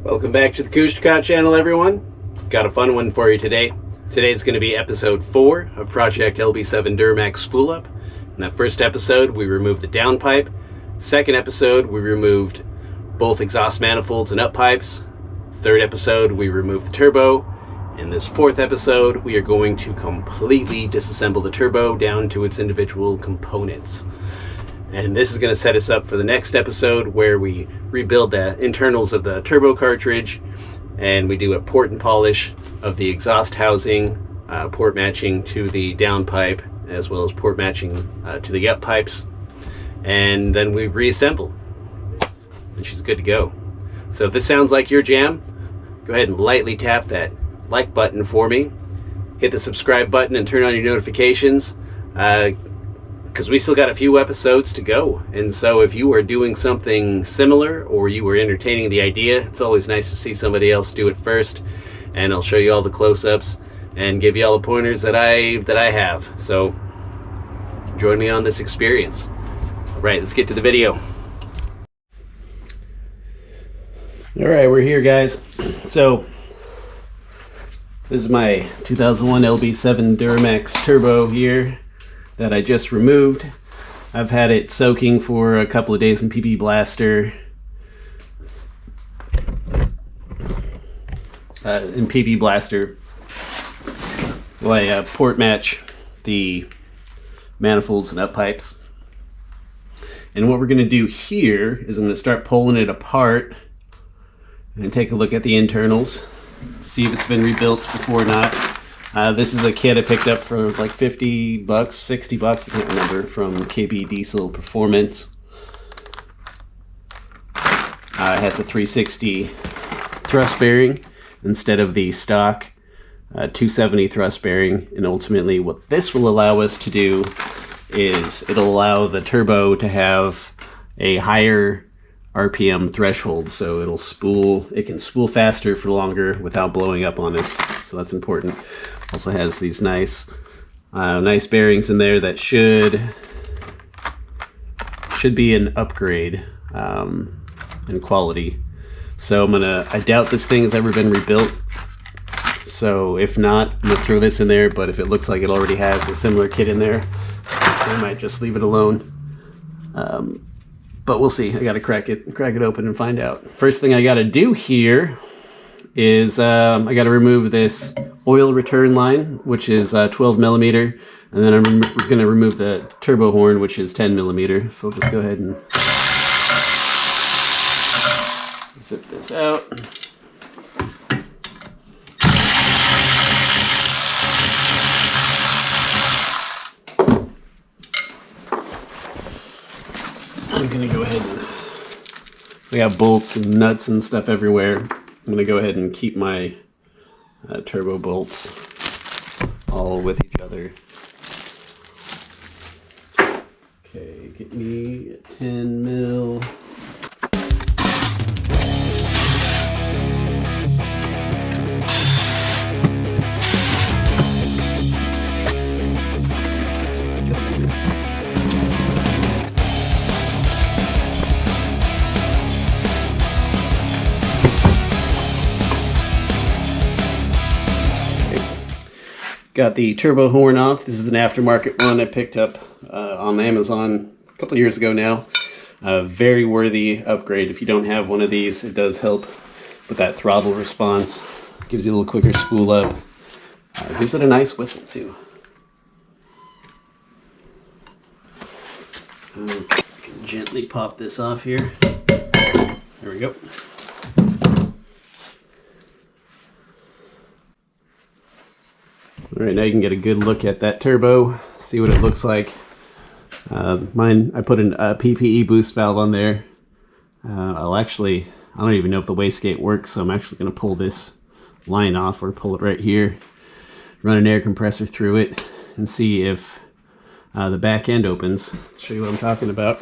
Welcome back to the Kushka channel, everyone. Got a fun one for you today. Today's going to be episode 4 of Project LB7 Duramax Spool Up. In that first episode, we removed the downpipe. Second episode, we removed both exhaust manifolds and up pipes. Third episode, we removed the turbo. In this fourth episode, we are going to completely disassemble the turbo down to its individual components. And this is going to set us up for the next episode where we rebuild the internals of the turbo cartridge and we do a port and polish of the exhaust housing, port matching to the downpipe as well as port matching to the up pipes, and then we reassemble and she's good to go. So if this sounds like your jam, go ahead and lightly tap that like button for me, hit the subscribe button and turn on your notifications, because we still got a few episodes to go. And so if you are doing something similar or you were entertaining the idea, it's always nice to see somebody else do it first, and I'll show you all the close-ups and give you all the pointers that I have. So join me on this experience. All right, let's get to the video. All right, we're here, guys. So this is my 2001 LB7 Duramax Turbo here that I just removed. I've had it soaking for a couple of days in PP Blaster. While I port match the manifolds and up pipes. And what we're going to do here is I'm going to start pulling it apart and take a look at the internals, see if it's been rebuilt before or not. This is a kit I picked up for like 50 bucks, 60 bucks, I can't remember, from KB Diesel Performance. It has a 360 thrust bearing instead of the stock 270 thrust bearing, and ultimately what this will allow us to do is it'll allow the turbo to have a higher RPM threshold, so it can spool faster for longer without blowing up on us, so that's important. Also has these nice bearings in there that should be an upgrade in quality. So I doubt this thing has ever been rebuilt, so if not, I'm gonna throw this in there, but if it looks like it already has a similar kit in there, I might just leave it alone. But we'll see. I gotta crack it open and find out. First thing I gotta do here is I gotta remove this oil return line, which is 12 millimeter, and then I'm gonna remove the turbo horn, which is 10 millimeter. So I'll just go ahead and zip this out. I'm gonna go ahead and, we have bolts and nuts and stuff everywhere. I'm gonna go ahead and keep my turbo bolts all with each other. Okay, get me a 10 mil. Got the turbo horn off. This is an aftermarket one I picked up on Amazon a couple years ago now. A very worthy upgrade. If you don't have one of these, it does help with that throttle response. Gives you a little quicker spool up. Gives it a nice whistle too. Okay, I can gently pop this off here. There we go. All right, now you can get a good look at that turbo, see what it looks like. Mine, I put a PPE boost valve on there. I don't even know if the wastegate works, so I'm actually going to pull this line off, or pull it right here, run an air compressor through it, and see if the back end opens. Show you what I'm talking about.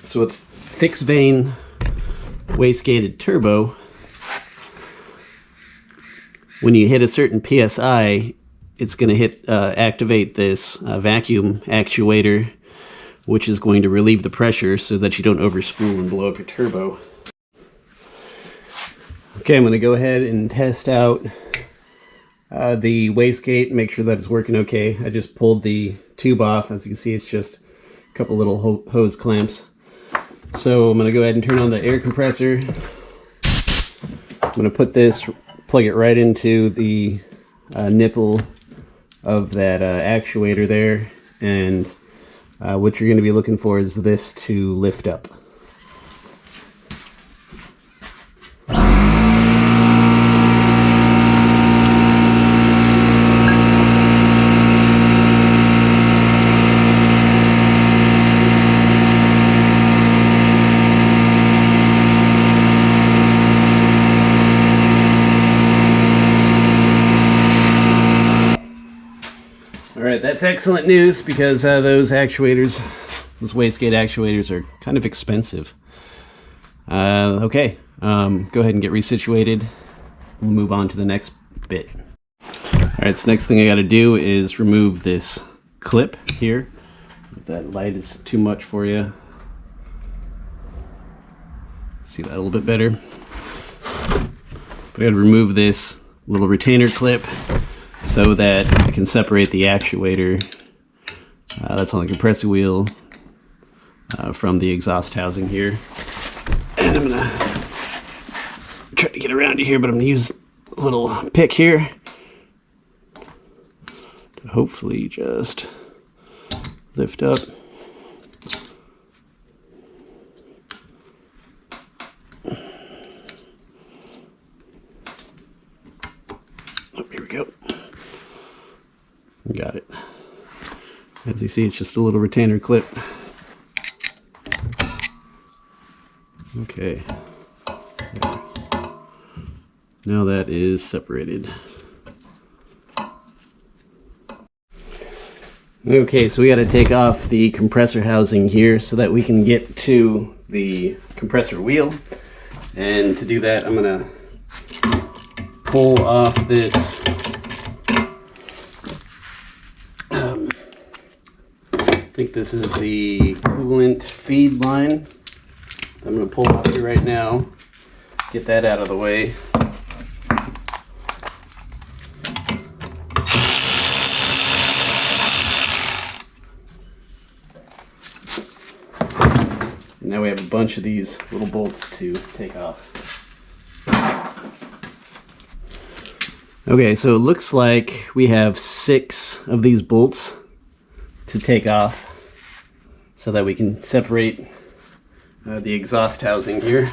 So fixed vane wastegated turbo, when you hit a certain PSI, it's going to activate this vacuum actuator, which is going to relieve the pressure so that you don't overspool and blow up your turbo. Okay, I'm going to go ahead and test out the wastegate, make sure that it's working okay. I just pulled the tube off. As you can see, it's just a couple little hose clamps. So I'm going to go ahead and turn on the air compressor. I'm going to put this, plug it right into the nipple of that actuator there, and what you're going to be looking for is this to lift up. Alright, that's excellent news, because those actuators, those wastegate actuators, are kind of expensive. Okay, go ahead and get resituated. We'll move on to the next bit. Alright, so next thing I got to do is remove this clip here. If that light is too much for you, see that a little bit better. But I got to remove this little retainer clip so that I can separate the actuator that's on the compressor wheel from the exhaust housing here. And I'm gonna try to get around to here, but I'm gonna use a little pick here to hopefully just lift up. Oh, here we go. Got it. As you see, it's just a little retainer clip. Okay. Now that is separated. Okay, so we got to take off the compressor housing here so that we can get to the compressor wheel. And to do that, I'm going to pull off this I think this is the coolant feed line. I'm going to pull off here right now, get that out of the way. And now we have a bunch of these little bolts to take off. Okay, so it looks like we have 6 of these bolts to take off so that we can separate the exhaust housing here.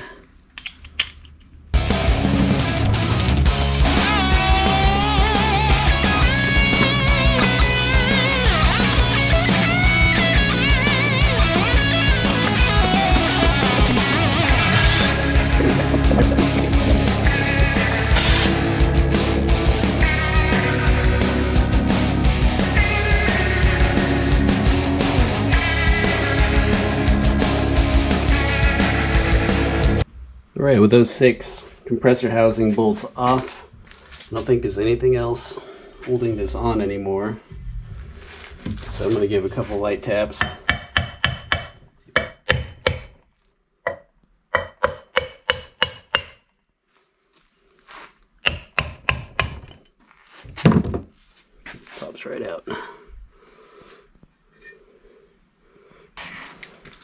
Alright, with those 6 compressor housing bolts off, I don't think there's anything else holding this on anymore. So I'm going to give a couple light taps. This pops right out.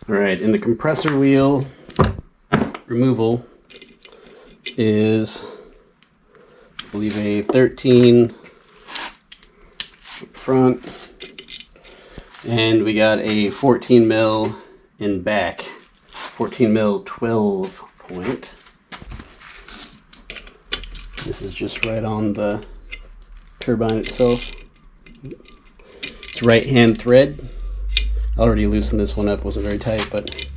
Alright, and the compressor wheel removal is, I believe, a 13 up front, and we got a 14 mil in back, 14 mil 12 point. This is just right on the turbine itself. It's right hand thread. I already loosened this one up, wasn't very tight, but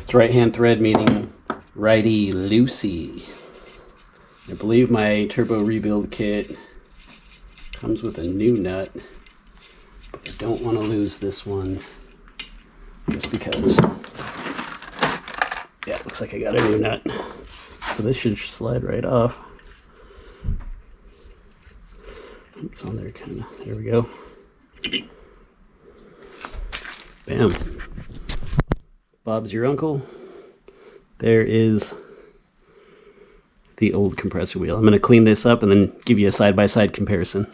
it's right hand thread, meaning righty loosey. I believe my turbo rebuild kit comes with a new nut, but I don't want to lose this one just because. Yeah, it looks like I got a new nut. So this should slide right off. It's on there kind of. There we go. Bam. Bob's your uncle. There is the old compressor wheel. I'm going to clean this up and then give you a side-by-side comparison.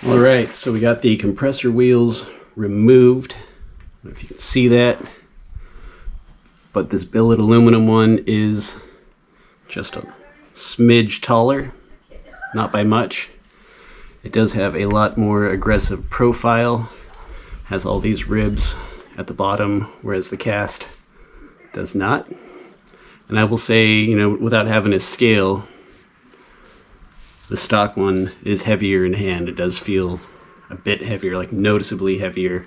Alright, so we got the compressor wheels removed. I don't know if you can see that. But this billet aluminum one is just a smidge taller, not by much. It does have a lot more aggressive profile, has all these ribs at the bottom, whereas the cast does not. And I will say, you know, without having a scale, the stock one is heavier in hand. It does feel a bit heavier, like noticeably heavier.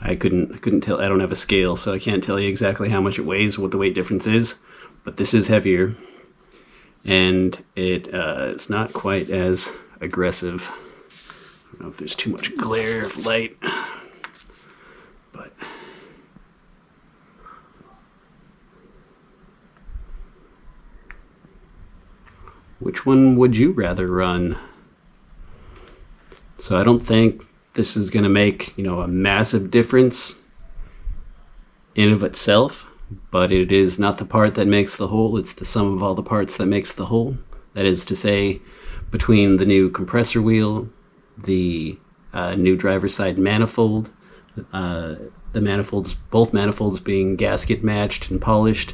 I couldn't tell. I don't have a scale, so I can't tell you exactly how much it weighs, what the weight difference is. But this is heavier, and it's not quite as aggressive. I don't know if there's too much glare of light, but which one would you rather run? So I don't think this is going to make, you know, a massive difference in of itself, but it is not the part that makes the whole. It's the sum of all the parts that makes the whole. That is to say, between the new compressor wheel, the new driver's side manifold, the manifolds, both manifolds being gasket matched and polished,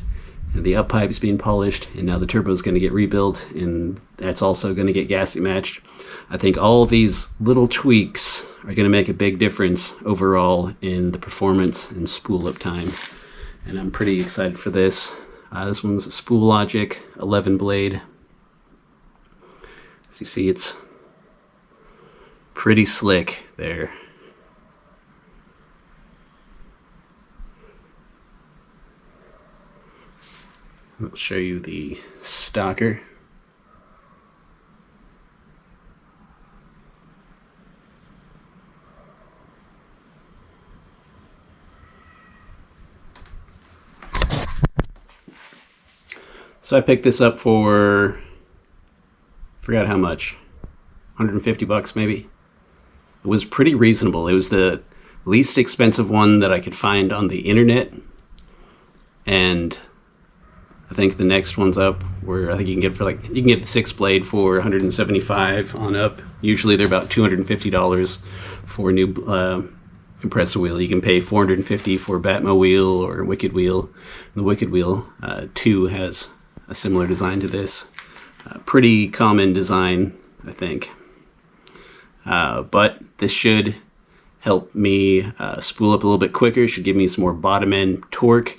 and the up pipes being polished, and now the turbo is going to get rebuilt, and that's also going to get gasket matched. I think all of these little tweaks are going to make a big difference overall in the performance and spool up time, and I'm pretty excited for this. This one's a Spool Logic 11 blade. As you see, it's pretty slick there. I'll show you the stocker. So I picked this up for, forgot how much, 150 bucks maybe. It was pretty reasonable. It was the least expensive one that I could find on the internet, and I think the next one's up where I think you can get for like, you can get the 6 blade for 175 on up. Usually they're about $250 for a new compressor wheel. You can pay $450 for Batmo wheel or Wicked wheel. The Wicked wheel 2 has a similar design to this. Pretty common design, I think. But this should help me spool up a little bit quicker. Should give me some more bottom end torque.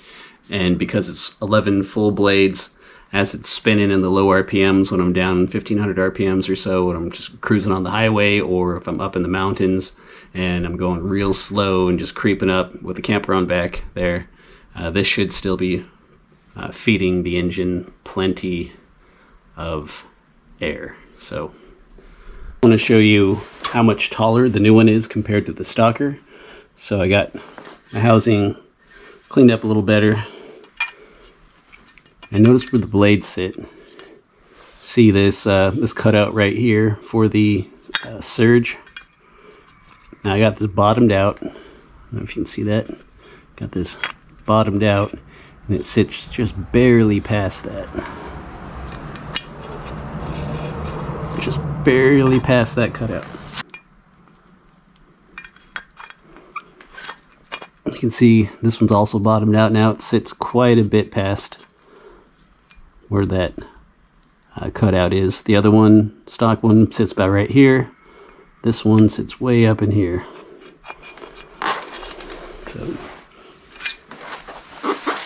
And because it's 11 full blades, as it's spinning in the low RPMs, when I'm down 1500 RPMs or so, when I'm just cruising on the highway, or if I'm up in the mountains and I'm going real slow and just creeping up with the camper on back there, this should still be feeding the engine plenty of air. So I want to show you how much taller the new one is compared to the stocker. So I got my housing cleaned up a little better. I noticed where the blades sit. See this this cutout right here for the surge. Now I got this bottomed out. I don't know if you can see that. Got this bottomed out, and it sits just barely past that. Just barely past that cutout. You can see this one's also bottomed out now. It sits quite a bit past where that cutout is. The other one, stock one, sits about right here. This one sits way up in here. So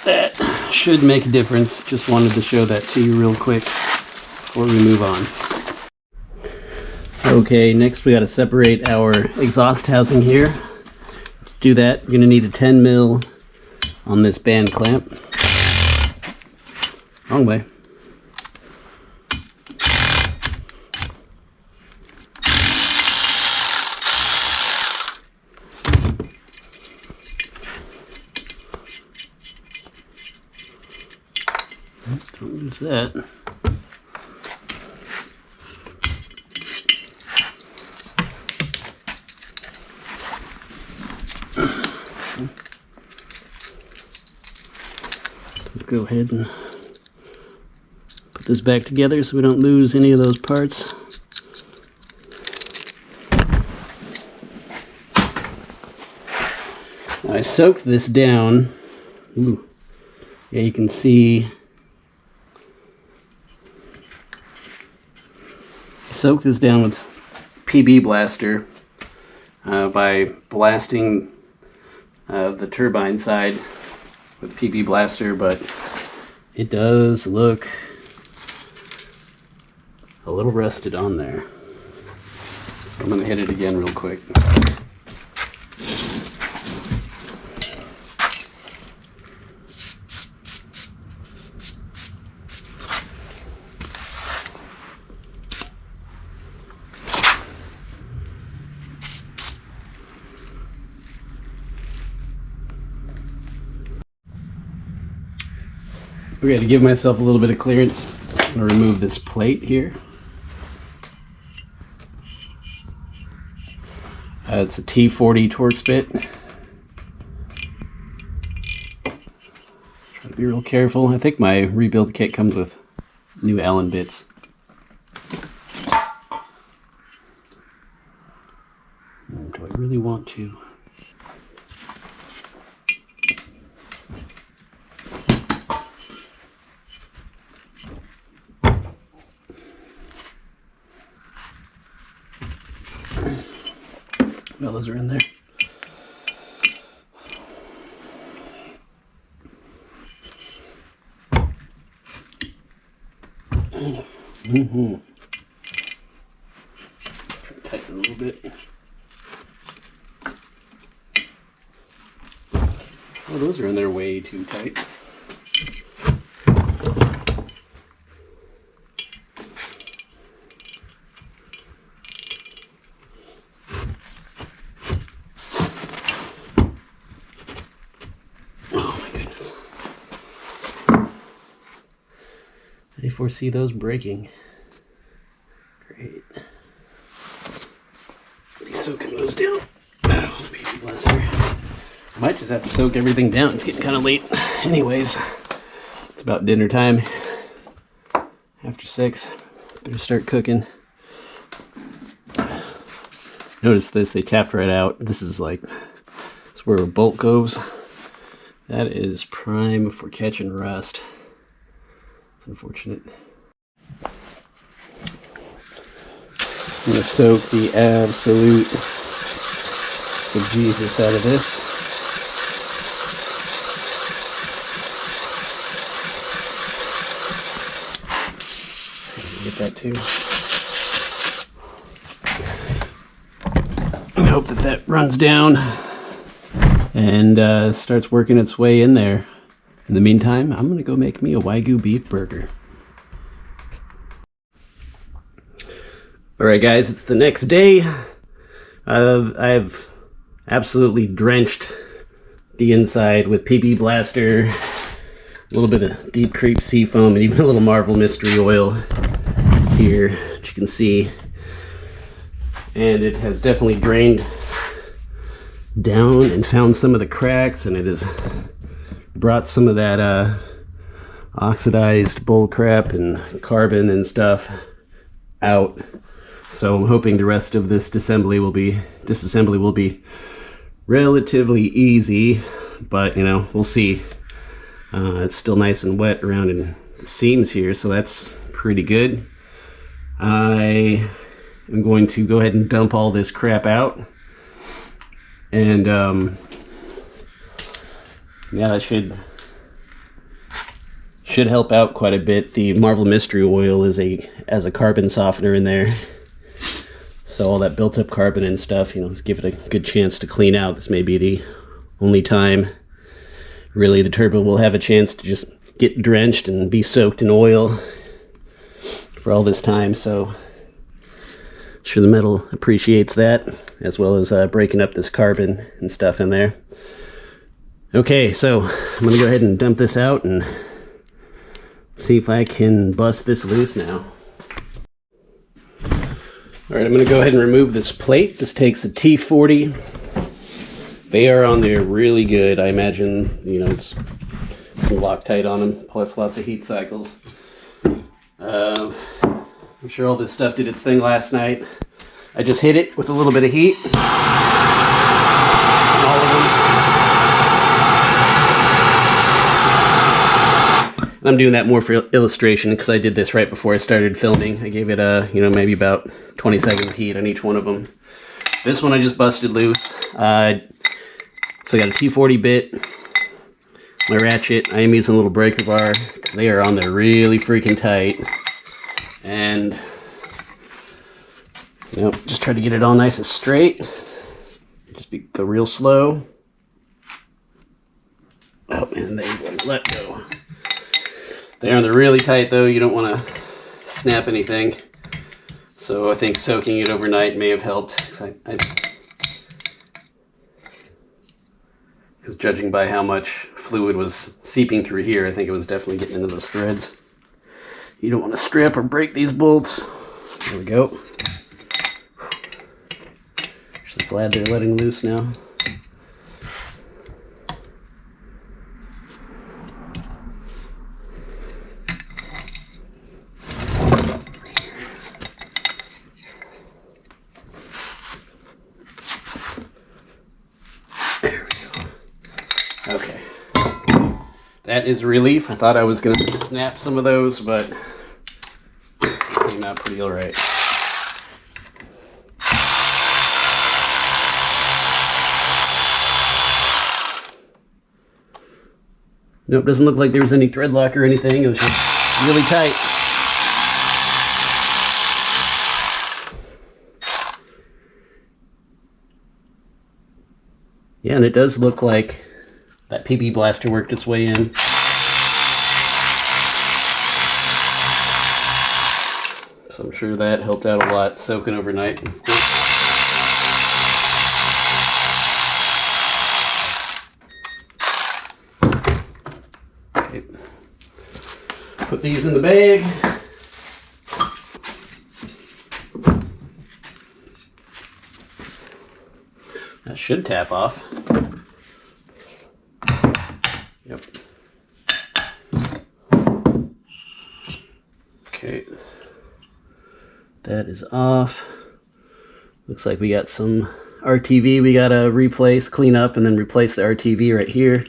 that should make a difference. Just wanted to show that to you real quick before we move on. Okay, next we got to separate our exhaust housing here. To do that, you're going to need a 10 mil on this band clamp. Wrong way. Don't lose that. Let's go ahead and put this back together so we don't lose any of those parts. Now I soaked this down. Ooh. Yeah, you can see I soaked this down with PB blaster by blasting the turbine side with PB blaster, but it does look a little rusted on there. So I'm going to hit it again real quick. Okay, to give myself a little bit of clearance, I'm going to remove this plate here. It's a T40 Torx bit. Try to be real careful. I think my rebuild kit comes with new Allen bits. Do I really want to? Well, those are in there. Mm-hmm. Try to tighten a little bit. Oh, those are in there way too tight. I foresee those breaking. Great. Be soaking those down. Oh, PB blaster. Might just have to soak everything down. It's getting kind of late. Anyways, it's about dinner time. After 6, better start cooking. Notice this, they tapped right out. This is like, that's where a bolt goes. That is prime for catching rust. It's unfortunate. I'm going to soak the absolute bejesus out of this. Get that too. And hope that that runs down and starts working its way in there. In the meantime, I'm going to go make me a Wagyu beef burger. Alright guys, it's the next day. I've absolutely drenched the inside with PB blaster, a little bit of Deep Creep Seafoam, and even a little Marvel Mystery Oil here, which you can see. And it has definitely drained down and found some of the cracks, and it has brought some of that oxidized bull crap and carbon and stuff out. So I'm hoping the rest of this disassembly will be relatively easy, but you know, we'll see. It's still nice and wet around in the seams here, so that's pretty good. I am going to go ahead and dump all this crap out, and yeah, that should help out quite a bit. The Marvel Mystery Oil is as a carbon softener in there, so all that built up carbon and stuff, you know, let's give it a good chance to clean out. This may be the only time really the turbo will have a chance to just get drenched and be soaked in oil for all this time, so I'm sure the metal appreciates that, as well as breaking up this carbon and stuff in there. Okay, so I'm gonna go ahead and dump this out and See if I can bust this loose now. Alright, I'm going to go ahead and remove this plate. This takes a T40. They are on there really good. I imagine, you know, it's Loctite on them, plus lots of heat cycles. I'm sure all this stuff did its thing last night. I just hit it with a little bit of heat. All of them. And I'm doing that more for illustration because I did this right before I started filming. I gave it a, you know, maybe about 20 seconds heat on each one of them. This one I just busted loose. So I got a T40 bit. My ratchet, I am using a little breaker bar because they are on there really freaking tight. And, you know, just try to get it all nice and straight. Just go real slow. Oh man, they won't let go. They're really tight though, you don't want to snap anything. So I think soaking it overnight may have helped. Because judging by how much fluid was seeping through here, I think it was definitely getting into those threads. You don't want to strip or break these bolts. There we go. Actually glad they're letting loose now. Okay, that is a relief. I thought I was going to snap some of those, but it came out pretty all right. Nope, doesn't look like there was any thread lock or anything. It was just really tight. Yeah, and it does look like that PP blaster worked its way in. So I'm sure that helped out a lot, soaking overnight. Okay. Put these in the bag. That should tap off. Yep. Okay. That is off. Looks like we got some RTV we gotta replace, clean up, and then replace the RTV right here.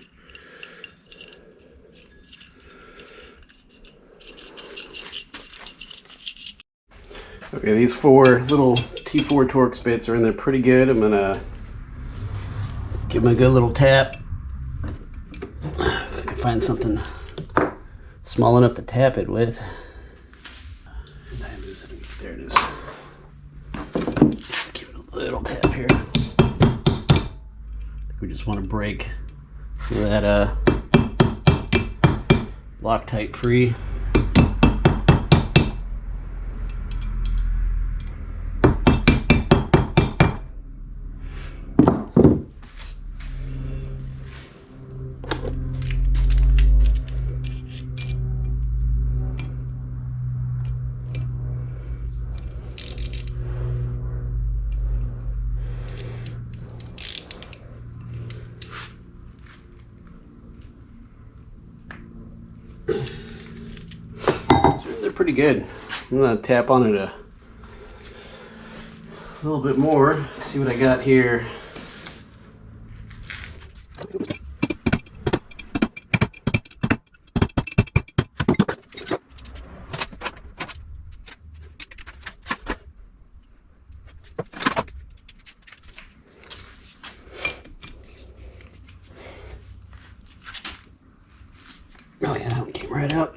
Okay, these 4 little T4 Torx bits are in there pretty good. I'm gonna give them a good little tap. If I can find something small enough to tap it with. There it is. Just give it a little tap here. I think we just want to break some of that Loctite free. They're pretty good. I'm gonna tap on it a little bit more, see what I got here. Oh yeah, that one came right out.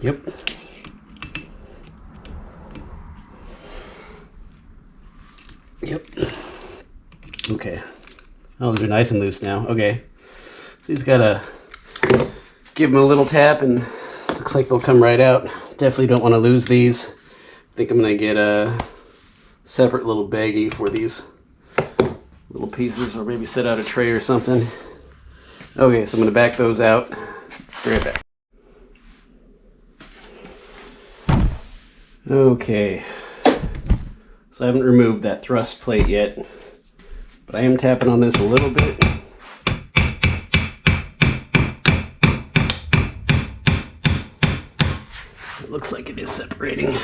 Yep. Yep. Okay. Oh, those are nice and loose now. Okay. So he's got to give them a little tap and looks like they'll come right out. Definitely don't want to lose these. I think I'm going to get a separate little baggie for these little pieces, or maybe set out a tray or something. Okay, so I'm going to back those out. Be right back. Okay, so I haven't removed that thrust plate yet, but I am tapping on this a little bit. It looks like it is separating.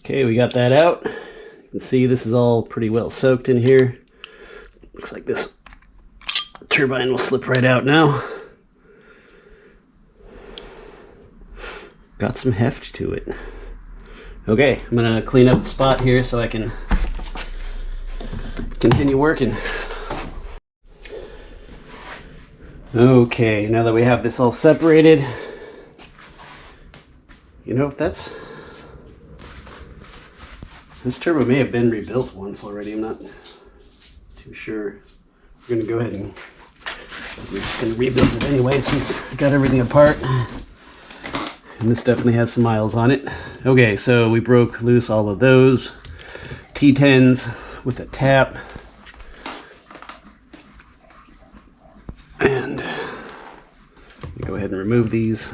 Okay, we got that out. You can see this is all pretty well soaked in here. Looks like this turbine will slip right out now. Got some heft to it. Okay, I'm gonna clean up the spot here so I can continue working. Okay, now that we have this all separated, you know, if that's... This turbo may have been rebuilt once already, I'm not too sure. We're gonna go ahead and we're just gonna rebuild it anyway since I got everything apart. And this definitely has some miles on it. Okay, so we broke loose all of those T10s with a tap. And go ahead and remove these.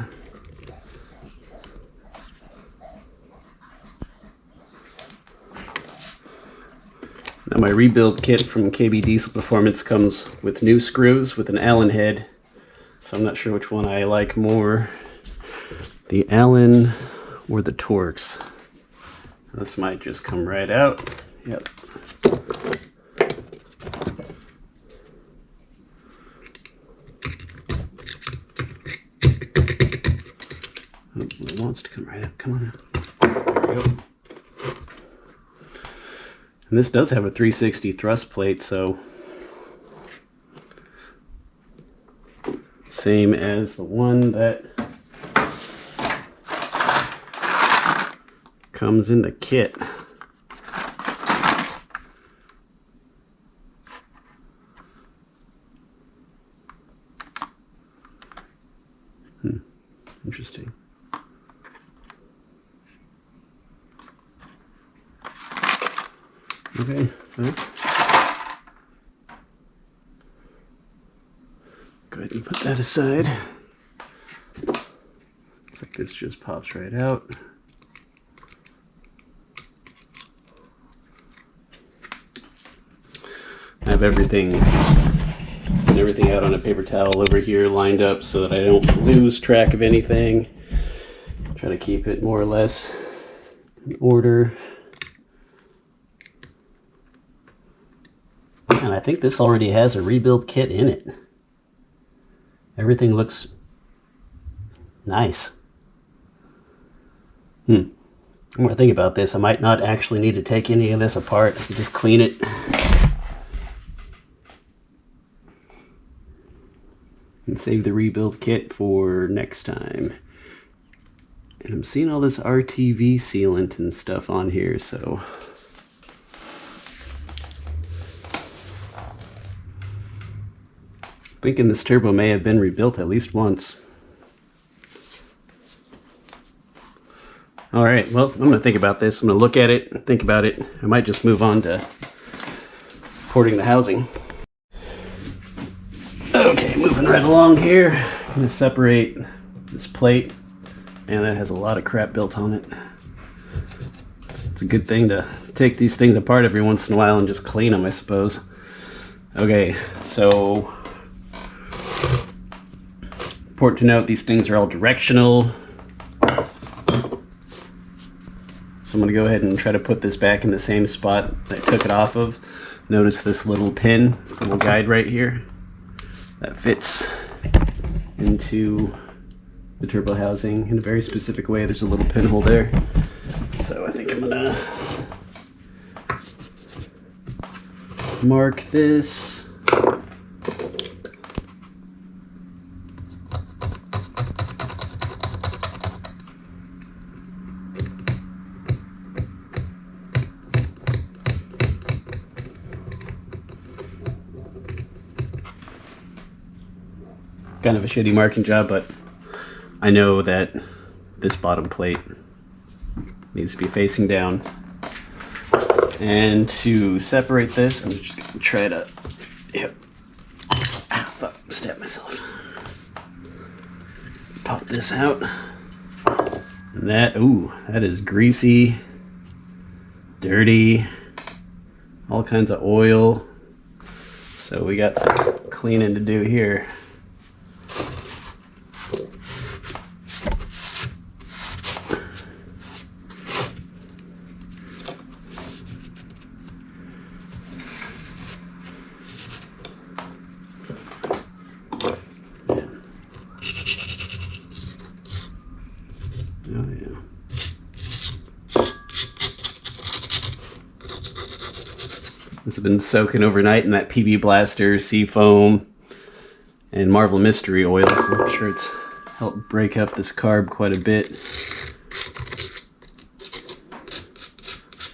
Now my rebuild kit from KB Diesel Performance comes with new screws with an Allen head, so I'm not sure which one I like more, the Allen or the Torx. This might just come right out. Yep. Oh, it wants to come right out. Come on out. There we go. And this does have a 360 thrust plate, so same as the one that comes in the kit. Interesting. Okay, well, go ahead and put that aside. Looks like this just pops right out. I have everything out on a paper towel over here lined up so that I don't lose track of anything. Try to keep it more or less in order. And I think this already has a rebuild kit in it. Everything looks nice. I'm gonna think about this. I might not actually need to take any of this apart. I can just clean it. And save the rebuild kit for next time. And I'm seeing all this RTV sealant and stuff on here, so thinking this turbo may have been rebuilt at least once. All right, well, I'm gonna think about this. I'm gonna look at it, think about it. I might just move on to porting the housing. Okay, moving right along here. I'm gonna separate this plate. Man, that has a lot of crap built on it. It's a good thing to take these things apart every once in a while and just clean them, I suppose. Okay, so Important to note, these things are all directional. So I'm going to go ahead and try to put this back in the same spot that I took it off of. Notice this little pin, this little guide right here, that fits into the turbo housing in a very specific way. There's a little pinhole there. So I think I'm going to mark this. Kind of a shitty marking job, but I know that this bottom plate needs to be facing down. And to separate this, I'm just going to try to, fuck, stab myself. Pop this out. And that, ooh, that is greasy, dirty, all kinds of oil. So we got some cleaning to do here. Oh yeah. This has been soaking overnight in that PB Blaster, Seafoam, and Marble Mystery oil, so I'm sure it's helped break up this carb quite a bit.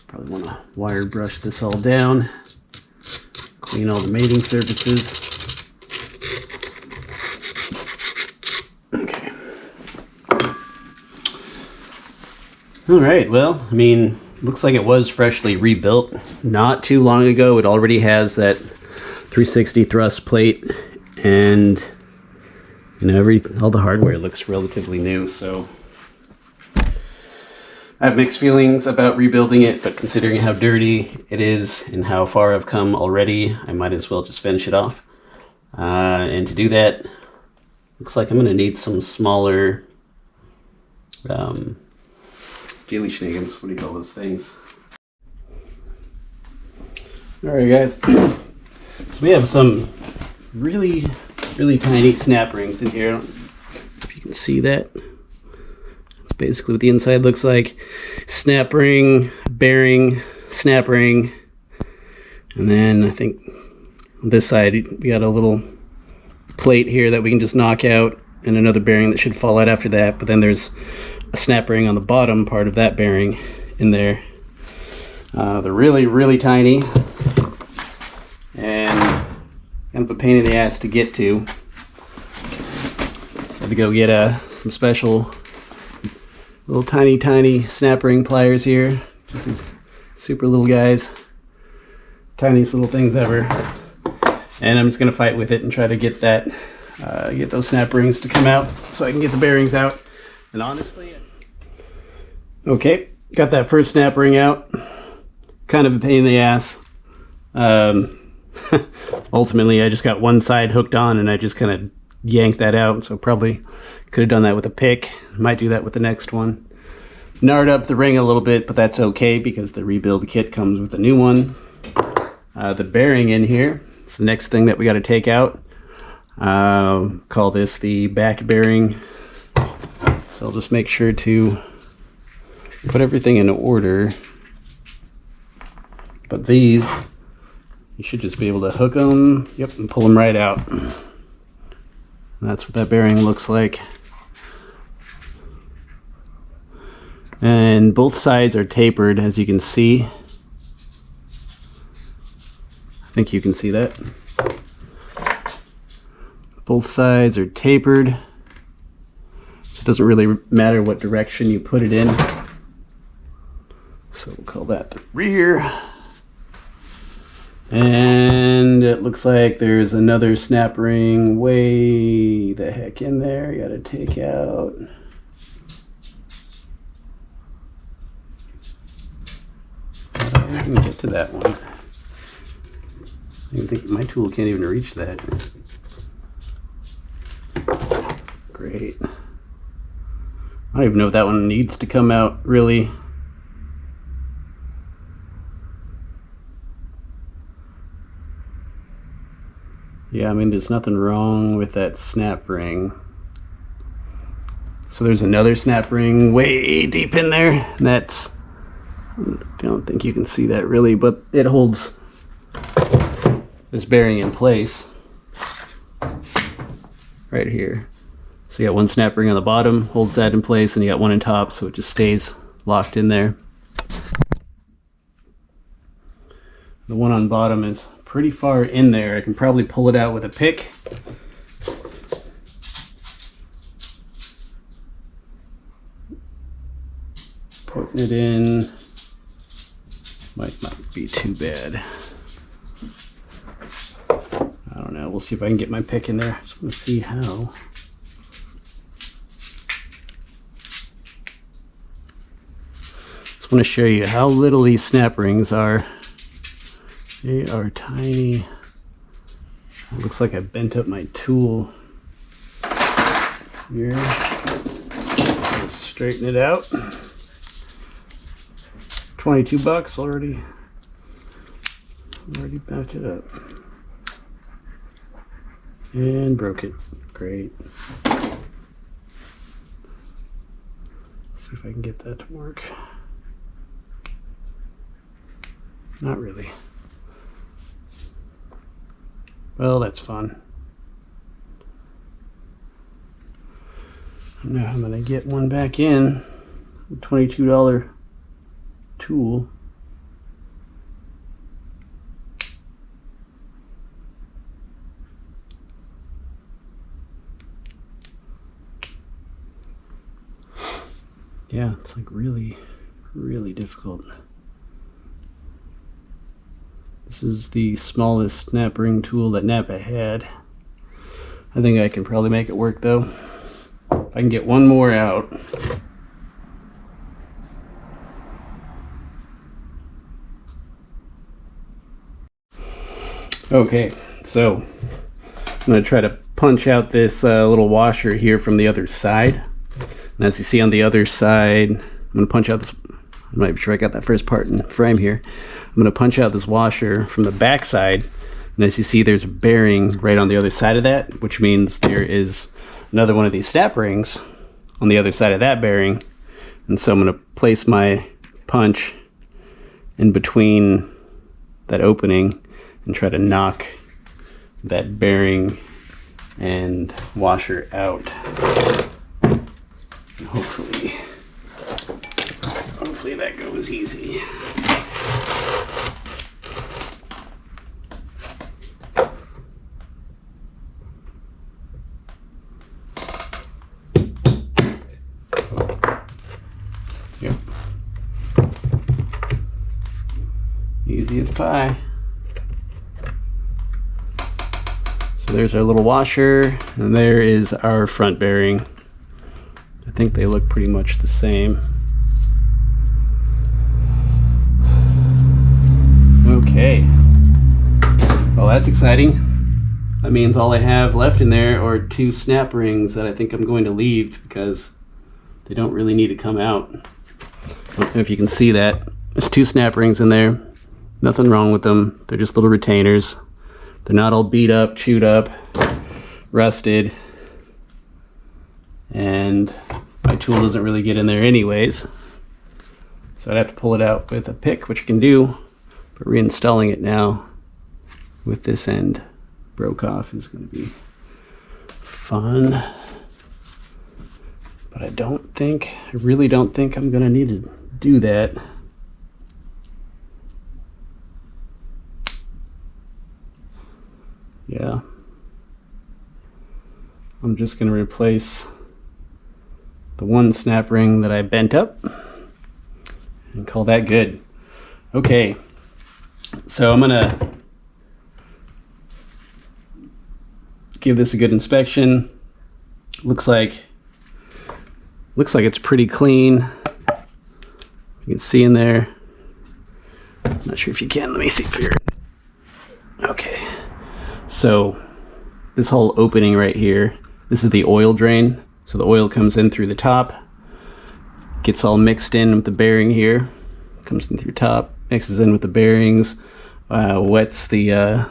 Probably want to wire brush this all down, clean all the mating surfaces. All right, well, I mean, looks like it was freshly rebuilt not too long ago. It already has that 360 thrust plate, and you know, all the hardware looks relatively new. So I have mixed feelings about rebuilding it, but considering how dirty it is and how far I've come already, I might as well just finish it off. And to do that, looks like I'm going to need some smaller Schnagens, what do you call those things? Alright guys, so we have some really tiny snap rings in here. I don't know if you can see that. That's basically what the inside looks like. Snap ring, bearing, snap ring, and then I think on this side we got a little plate here that we can just knock out, and another bearing that should fall out after that, but then there's a snap ring on the bottom part of that bearing in there. They're really tiny and kind of a pain in the ass to get to. So I had to go get some special little tiny snap ring pliers here. Just these super little guys, tiniest little things ever. And I'm just gonna fight with it and try to get that, get those snap rings to come out so I can get the bearings out. And honestly, okay, got that first snap ring out. Kind of a pain in the ass. Ultimately, I just got one side hooked on and I just kind of yanked that out. So probably could have done that with a pick. Might do that with the next one. Gnarred up the ring a little bit, but that's okay because the rebuild kit comes with a new one. The bearing in here, it's the next thing that we got to take out. Call this the back bearing. So I'll just make sure to put everything in order. But these, you should just be able to hook them, yep, and pull them right out. And that's what that bearing looks like. And both sides are tapered, as you can see. I think you can see that. Both sides are tapered. So it doesn't really matter what direction you put it in. So we'll call that the rear. And it looks like there's another snap ring way the heck in there. You gotta take out. I can get to that one. I think my tool can't even reach that. Great. I don't even know if that one needs to come out, really. Yeah, I mean, there's nothing wrong with that snap ring. So there's another snap ring way deep in there. And that's, I don't think you can see that really, but it holds this bearing in place right here. So you got one snap ring on the bottom, holds that in place, and you got one on top, so it just stays locked in there. The one on bottom is pretty far in there. I can probably pull it out with a pick. Putting it in might not be too bad. I don't know. We'll see if I can get my pick in there. Just want to see how. Just want to show you how little these snap rings are. They are tiny. It looks like I bent up my tool here. Let's straighten it out. 22 bucks already. Already bent it up. And broke it. Great. Let's see if I can get that to work. Not really. Well, that's fun. Now I'm gonna get one back in. A $22 tool. Yeah, it's like really, really difficult. This is the smallest snap ring tool that Napa had. I think I can probably make it work though. If I can get one more out. Okay, so I'm going to try to punch out this little washer here from the other side. And as you see on the other side, I'm going to punch out this, I'm not even sure I got that first part in frame here. I'm going to punch out this washer from the back side. And as you see, there's a bearing right on the other side of that, which means there is another one of these snap rings on the other side of that bearing. And so I'm going to place my punch in between that opening and try to knock that bearing and washer out. And hopefully that goes easy. Yep. Easy as pie. So there's our little washer, and there is our front bearing. I think they look pretty much the same. Okay. Well, that's exciting. That means all I have left in there are two snap rings that I think I'm going to leave because they don't really need to come out. I don't know if you can see that. There's two snap rings in there. Nothing wrong with them. They're just little retainers. They're not all beat up, chewed up, rusted. And my tool doesn't really get in there anyways. So I'd have to pull it out with a pick, which I can do. But reinstalling it now with this end broke off is going to be fun. But I really don't think I'm going to need to do that. Yeah. I'm just going to replace the one snap ring that I bent up and call that good. Okay. So I'm gonna give this a good inspection. Looks like it's pretty clean. You can see in there. I'm not sure if you can. Let me see if you're. Okay. So this whole opening right here, this is the oil drain. So the oil comes in through the top, gets all mixed in with the bearing here, comes in through top, mixes in with the bearings, wets that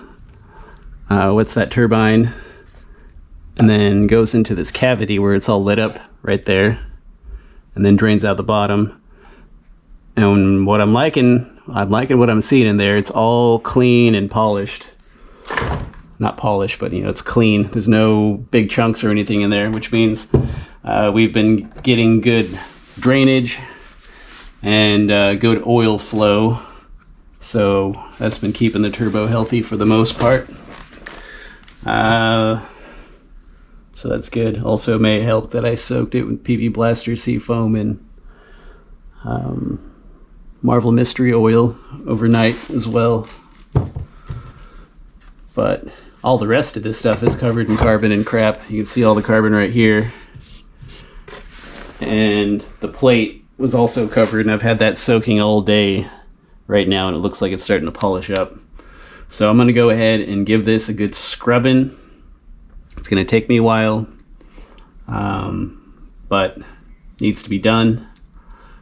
turbine, and then goes into this cavity where it's all lit up right there, and then drains out the bottom. And what I'm liking what I'm seeing in there. It's all clean and polished. Not polished, but it's clean. There's no big chunks or anything in there, which means we've been getting good drainage and good oil flow. So that's been keeping the turbo healthy for the most part. So that's good. Also may help that I soaked it with PB Blaster Seafoam and Marvel Mystery Oil overnight as well. But all the rest of this stuff is covered in carbon and crap. You can see all the carbon right here. And the plate was also covered, and I've had that soaking all day right now, and it looks like it's starting to polish up. So I'm going to go ahead and give this a good scrubbing. It's going to take me a while, but needs to be done.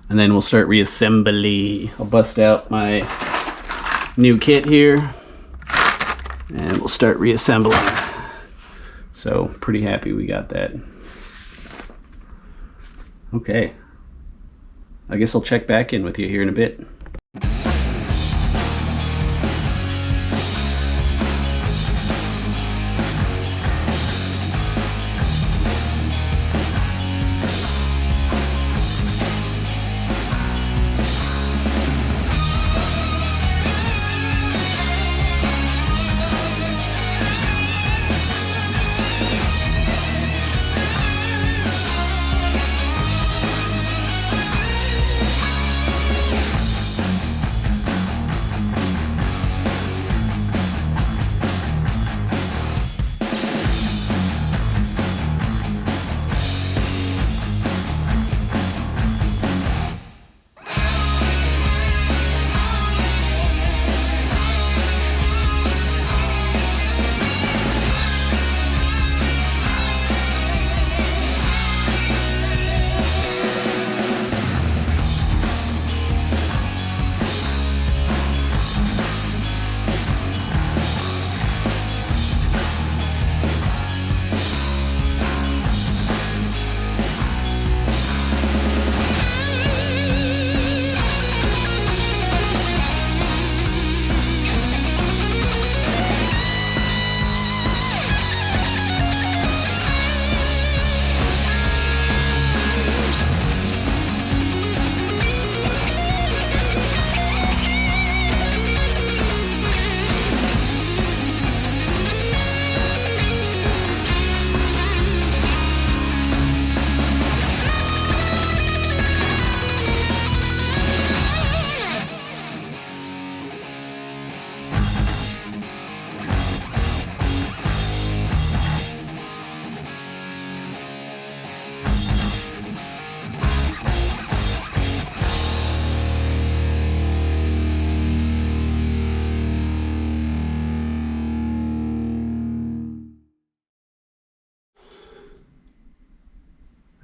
And then we'll start reassembly. I'll bust out my new kit here, and we'll start reassembling. So pretty happy we got that. Okay, I guess I'll check back in with you here in a bit.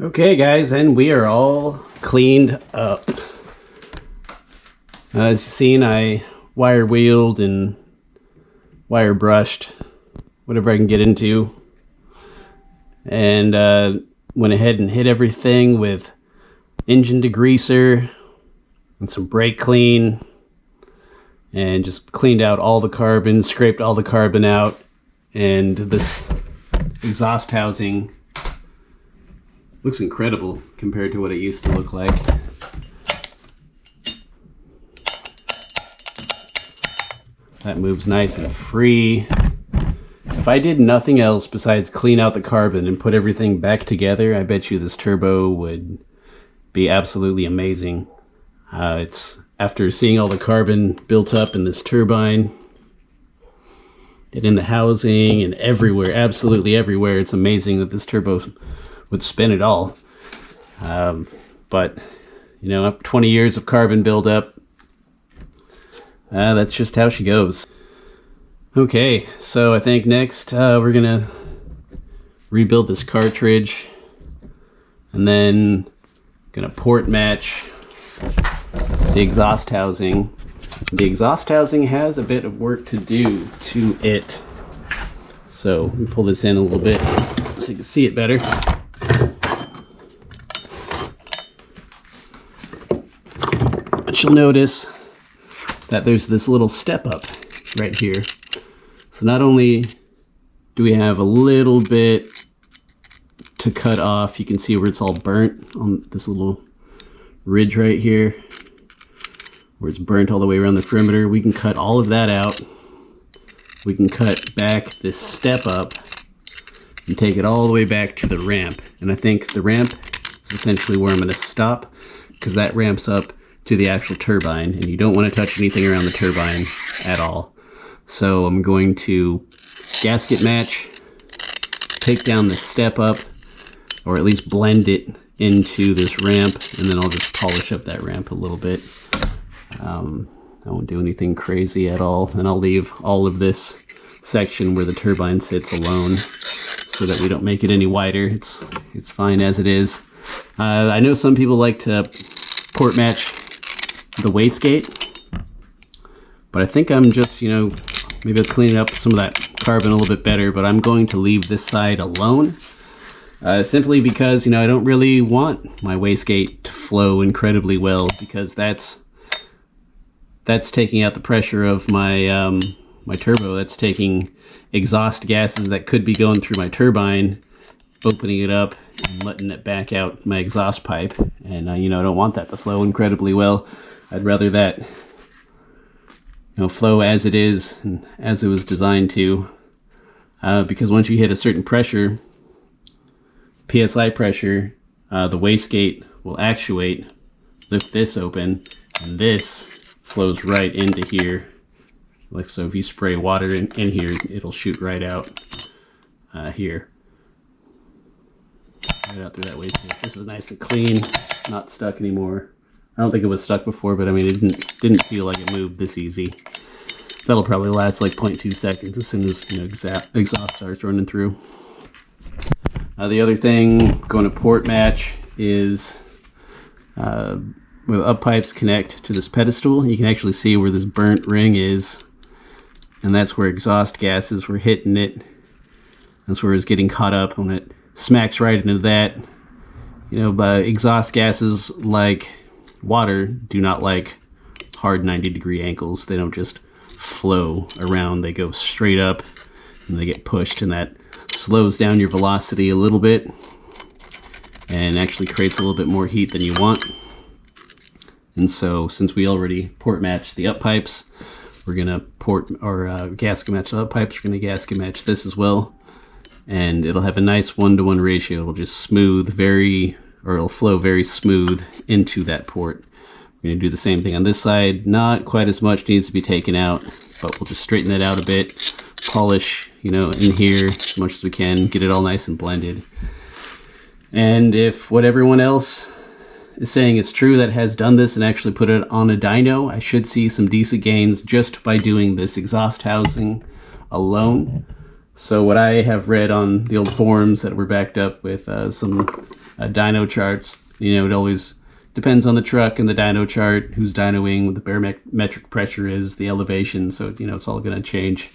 Okay guys, and we are all cleaned up. As you've seen, I wire wheeled and wire brushed whatever I can get into, and went ahead and hit everything with engine degreaser and some brake clean, and just cleaned out all the carbon, scraped all the carbon out, and this exhaust housing looks incredible compared to what it used to look like. That moves nice and free. If I did nothing else besides clean out the carbon and put everything back together, I bet you this turbo would be absolutely amazing. It's after seeing all the carbon built up in this turbine and in the housing and everywhere, absolutely everywhere, it's amazing that this turbo would spin it all. But you know, up 20 years of carbon buildup, that's just how she goes. Okay, so I think next we're gonna rebuild this cartridge. And then gonna port match the exhaust housing. The exhaust housing has a bit of work to do to it. So let me pull this in a little bit so you can see it better. But you'll notice that there's this little step up right here. So not only do we have a little bit to cut off, you can see where it's all burnt on this little ridge right here, where it's burnt all the way around the perimeter. We can cut all of that out. We can cut back this step up and take it all the way back to the ramp. And I think the ramp is essentially where I'm going to stop, because that ramps up to the actual turbine, and you don't want to touch anything around the turbine at all. So I'm going to gasket match, take down the step up, or at least blend it into this ramp, and then I'll just polish up that ramp a little bit. I won't do anything crazy at all, and I'll leave all of this section where the turbine sits alone so that we don't make it any wider. It's fine as it is. I know some people like to port match the wastegate, but I think I'm just, maybe I'll clean up some of that carbon a little bit better, but I'm going to leave this side alone. Simply because, I don't really want my wastegate to flow incredibly well, because that's taking out the pressure of my my turbo. That's taking exhaust gases that could be going through my turbine, opening it up and letting it back out my exhaust pipe. And I don't want that to flow incredibly well. I'd rather that flow as it is and as it was designed to, because once you hit a certain pressure, PSI pressure, the wastegate will actuate, lift this open, and this flows right into here. Like so, if you spray water in here, it'll shoot right out here. Right out through that wastegate. This is nice and clean, not stuck anymore. I don't think it was stuck before, but I mean, it didn't feel like it moved this easy. That'll probably last like 0.2 seconds as soon as exhaust starts running through. The other thing going to port match is where the up pipes connect to this pedestal. You can actually see where this burnt ring is, and that's where exhaust gases were hitting it. That's where it's getting caught up when it smacks right into that. But exhaust gases, like water, do not like hard 90-degree angles. They don't just flow around, they go straight up and they get pushed, and that slows down your velocity a little bit and actually creates a little bit more heat than you want. And so since we already port matched the up pipes, we're gonna gasket match the up pipes. We're gonna gasket match this as well, and it'll have a nice 1-to-1 ratio. It'll just it'll flow very smooth into that port. We're gonna do the same thing on this side. Not quite as much needs to be taken out, but we'll just straighten it out a bit, polish, in here as much as we can, get it all nice and blended. And if what everyone else is saying is true that has done this and actually put it on a dyno, I should see some decent gains just by doing this exhaust housing alone. So what I have read on the old forums that were backed up with some dyno charts, it always depends on the truck and the dyno chart, who's dynoing, what the barometric pressure is, the elevation. So it's all going to change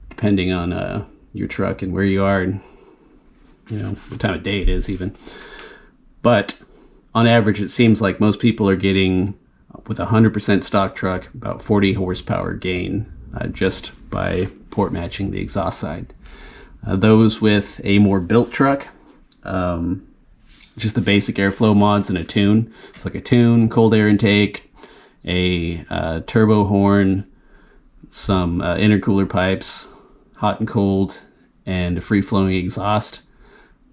depending on your truck and where you are, and what time of day it is even. But on average, it seems like most people are getting, with a 100% stock truck, about 40 horsepower gain just by port matching the exhaust side. Those with a more built truck, just the basic airflow mods and a tune. It's like a tune, cold air intake, a turbo horn, some intercooler pipes, hot and cold, and a free-flowing exhaust.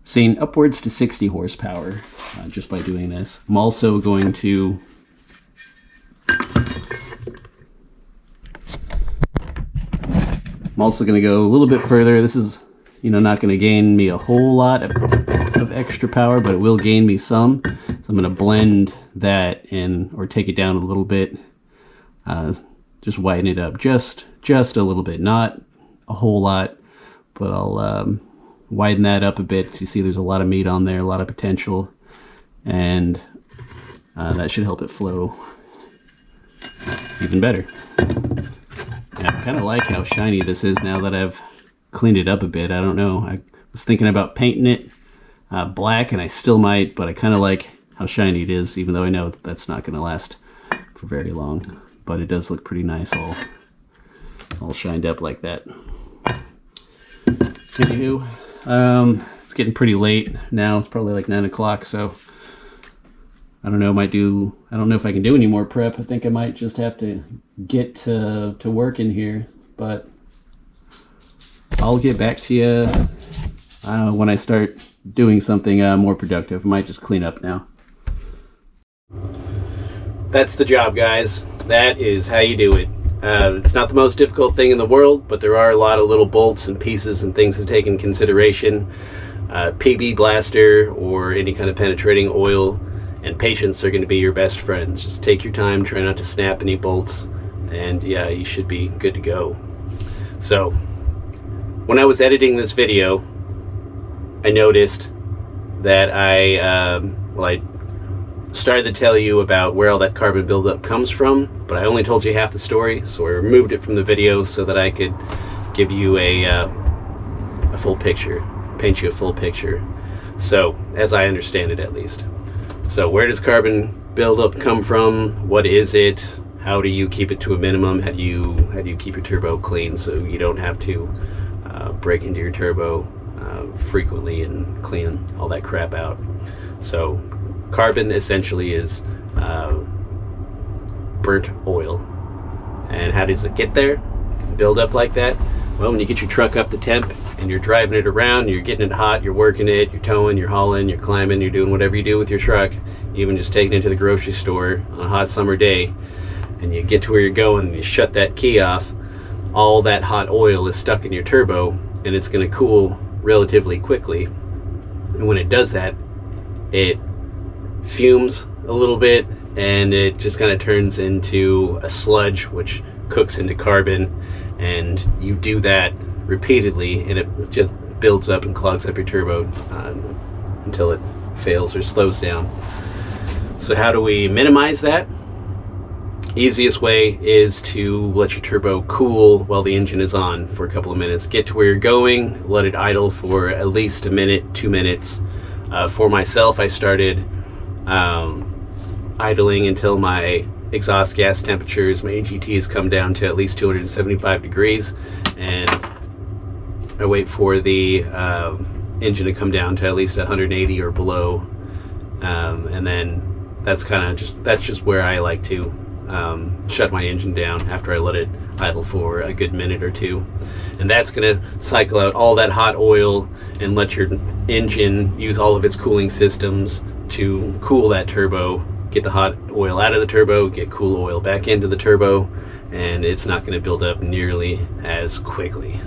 Seeing upwards to 60 horsepower just by doing this. I'm also going to go a little bit further. This is, not going to gain me a whole lot of extra power, but it will gain me some. So I'm going to blend that in, or take it down a little bit. Just widen it up just a little bit, not a whole lot, but I'll widen that up a bit, because you see there's a lot of meat on there, a lot of potential, and that should help it flow even better. And I kind of like how shiny this is now that I've cleaned it up a bit. I don't know, I was thinking about painting it black, and I still might, but I kind of like how shiny it is, even though I know that's not going to last for very long. But it does look pretty nice, all shined up like that. Anywho, it's getting pretty late now. It's probably like 9 o'clock, so I don't know. I don't know if I can do any more prep. I think I might just have to get to work in here, but I'll get back to you when I start doing something more productive. I might just clean up now. That's the job, guys. That is how you do it. It's not the most difficult thing in the world, but there are a lot of little bolts and pieces and things to take in consideration. PB blaster or any kind of penetrating oil and patience are going to be your best friends. Just take your time, try not to snap any bolts, and yeah, you should be good to go. So, when I was editing this video, I noticed that I started to tell you about where all that carbon buildup comes from, but I only told you half the story, so I removed it from the video so that I could give you a full picture, paint you a full picture. So, as I understand it at least. So, where does carbon buildup come from? What is it? How do you keep it to a minimum? How do you keep your turbo clean so you don't have to break into your turbo frequently and clean all that crap out? So, carbon essentially is burnt oil. And how does it get there? Build up like that? Well, when you get your truck up the temp and you're driving it around, you're getting it hot, you're working it, you're towing, you're hauling, you're climbing, you're doing whatever you do with your truck, even just taking it to the grocery store on a hot summer day, and you get to where you're going and you shut that key off, all that hot oil is stuck in your turbo, and it's going to cool relatively quickly. And when it does that, it fumes a little bit, and it just kind of turns into a sludge, which cooks into carbon, and you do that repeatedly, and it just builds up and clogs up your turbo until it fails or slows down. So how do we minimize that? Easiest way is to let your turbo cool while the engine is on for a couple of minutes. Get to where you're going, let it idle for at least a minute, 2 minutes. For myself, I started idling until my exhaust gas temperatures, my AGTs, come down to at least 275 degrees, and I wait for the engine to come down to at least 180 or below, and then that's just where I like to shut my engine down after I let it idle for a good minute or two. And that's going to cycle out all that hot oil and let your engine use all of its cooling systems to cool that turbo, get the hot oil out of the turbo, get cool oil back into the turbo, and it's not going to build up nearly as quickly.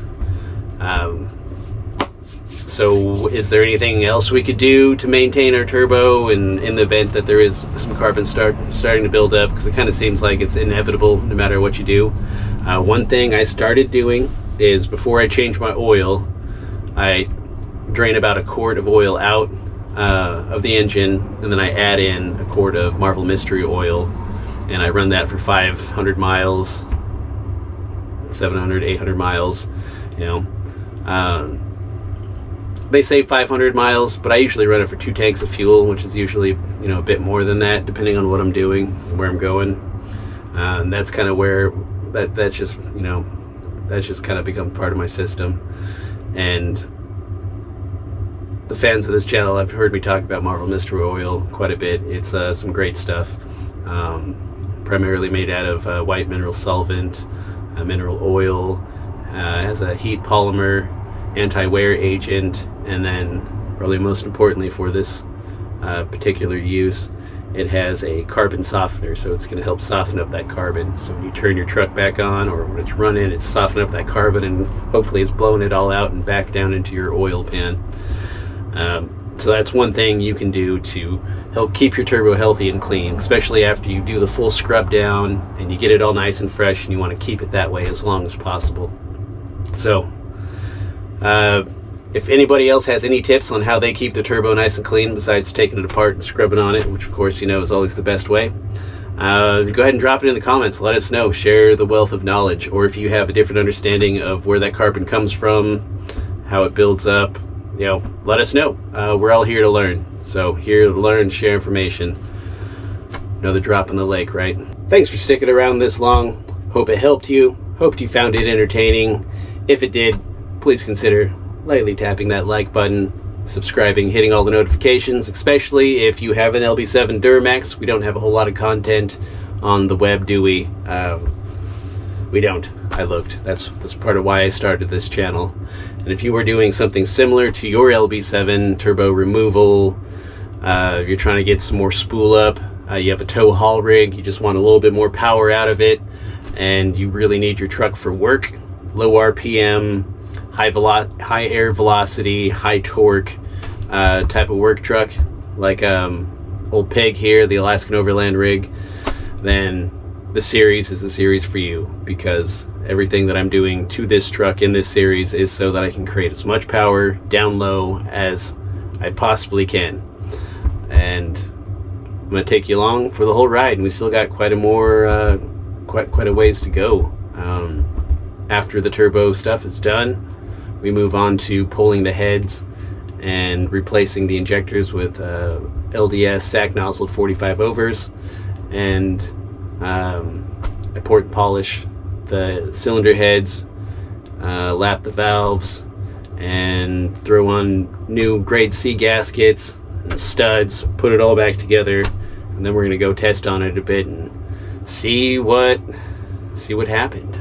So is there anything else we could do to maintain our turbo in the event that there is some carbon starting to build up? Because it kind of seems like it's inevitable no matter what you do. One thing I started doing is, before I change my oil, I drain about a quart of oil out of the engine, and then I add in a quart of Marvel Mystery oil, and I run that for 500 miles, 700, 800 miles, you know. They say 500 miles, but I usually run it for 2 tanks of fuel, which is usually, you know, a bit more than that, depending on what I'm doing, where I'm going. And that's kind of where that's just kind of become part of my system. And the fans of this channel have heard me talk about Marvel Mystery Oil quite a bit. It's some great stuff, primarily made out of white mineral solvent, mineral oil, has a heat polymer, anti-wear agent, and then probably most importantly for this particular use, it has a carbon softener, so it's going to help soften up that carbon. So when you turn your truck back on, or when it's running, it's softening up that carbon, and hopefully it's blowing it all out and back down into your oil pan. So that's one thing you can do to help keep your turbo healthy and clean, especially after you do the full scrub down and you get it all nice and fresh, and you want to keep it that way as long as possible. So If anybody else has any tips on how they keep the turbo nice and clean besides taking it apart and scrubbing on it, which of course you know is always the best way, go ahead and drop it in the comments. Let us know. Share the wealth of knowledge, or if you have a different understanding of where that carbon comes from, how it builds up, you know, let us know. We're all here to learn. So here to learn, share information. Another drop in the lake, right? Thanks for sticking around this long. Hope it helped you. Hope you found it entertaining. If it did, please consider lightly tapping that like button, subscribing, hitting all the notifications, especially if you have an LB7 Duramax. We don't have a whole lot of content on the web, do we? We don't. I looked. That's part of why I started this channel. And if you were doing something similar to your LB7 turbo removal, you're trying to get some more spool up, you have a tow haul rig, you just want a little bit more power out of it, and you really need your truck for work, low RPM, high air velocity, high torque type of work truck, like old Peg here, the Alaskan Overland rig, then the series is the series for you, because everything that I'm doing to this truck in this series is so that I can create as much power down low as I possibly can. And I'm going to take you along for the whole ride, and we still got quite a ways to go. After the turbo stuff is done, we move on to pulling the heads and replacing the injectors with LDS sack nozzled 45 overs, and I port and polish the cylinder heads, lap the valves, and throw on new grade C gaskets and studs, put it all back together, and then we're going to go test on it a bit and see what happened.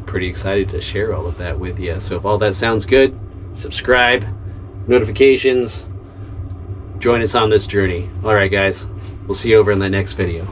Pretty excited to share all of that with you. So if all that sounds good, subscribe, notifications, join us on this journey. All right, guys, we'll see you over in the next video.